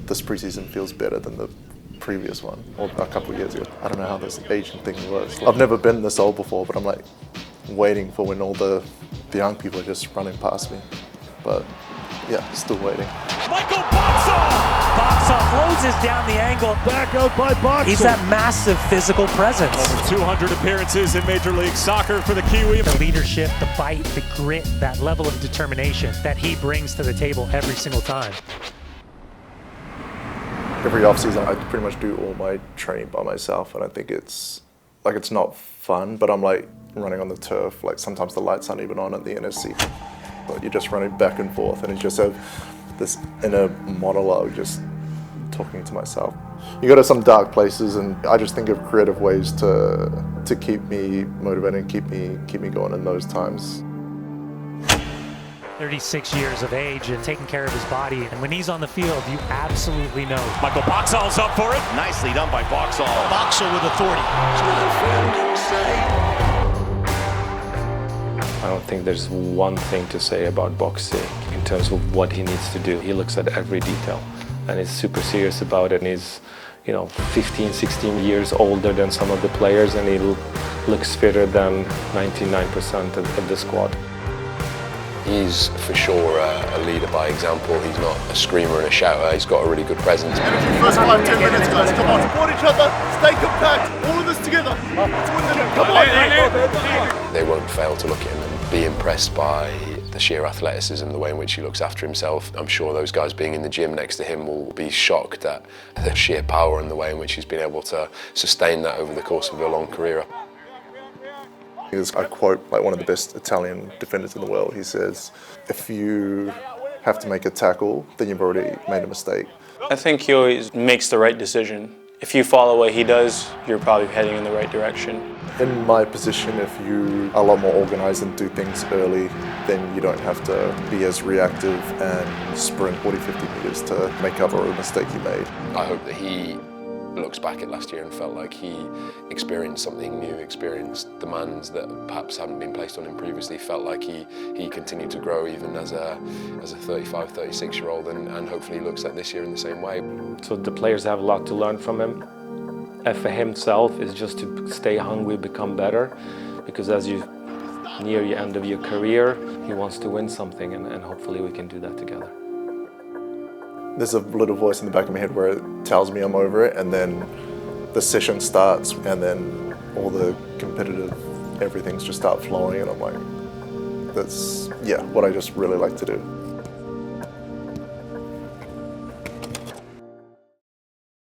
this preseason feels better than the previous one, or a couple of years ago. I don't know how this aging thing works. I've never been this old before, but I'm like waiting for when all the young people are just running past me. But yeah, still waiting. Michael Boxall! Boxall closes down the angle. Back out by Boxall. He's that massive physical presence. Over 200 appearances in Major League Soccer for the Kiwi. The leadership, the bite, the grit, that level of determination that he brings to the table every single time. Every off-season, I pretty much do all my training by myself, and I think it's not fun, but I'm like running on the turf. Like sometimes the lights aren't even on at the NSC. But you're just running back and forth, and you just have this inner monologue just talking to myself. You go to some dark places, and I just think of creative ways to keep me motivated and keep me going in those times. 36 years of age and taking care of his body, and when he's on the field, you absolutely know. Michael Boxall's up for it. Nicely done by Boxall. Boxall with authority. I don't think there's one thing to say about Boxy in terms of what he needs to do. He looks at every detail and is super serious about it. And he's, 15, 16 years older than some of the players, and he looks fitter than 99% of the squad. He's for sure a leader by example. He's not a screamer and a shouter. He's got a really good presence. First 5-10 minutes, guys. Come on, support each other. Stay compact. All of us together. Let's win the league. Come on. They won't fail to look at him and be impressed by the sheer athleticism, the way in which he looks after himself. I'm sure those guys being in the gym next to him will be shocked at the sheer power and the way in which he's been able to sustain that over the course of a long career. I quote like one of the best Italian defenders in the world. He says, if you have to make a tackle, then you've already made a mistake. I think he always makes the right decision. If you follow what he does, you're probably heading in the right direction. In my position, if you are a lot more organised and do things early, then you don't have to be as reactive and sprint 40, 50 metres to make up for a mistake you made. I hope that he looks back at last year and felt like he experienced something new, experienced demands that perhaps hadn't been placed on him previously, felt like he continued to grow even as a 35, 36-year-old, and hopefully he looks at this year in the same way. So the players have a lot to learn from him. And for himself is just to stay hungry, become better, because as you near the end of your career, he wants to win something, and hopefully we can do that together. There's a little voice in the back of my head where it tells me I'm over it, and then the session starts, and then all the competitive everything's just start flowing, and I'm like, that's what I just really like to do.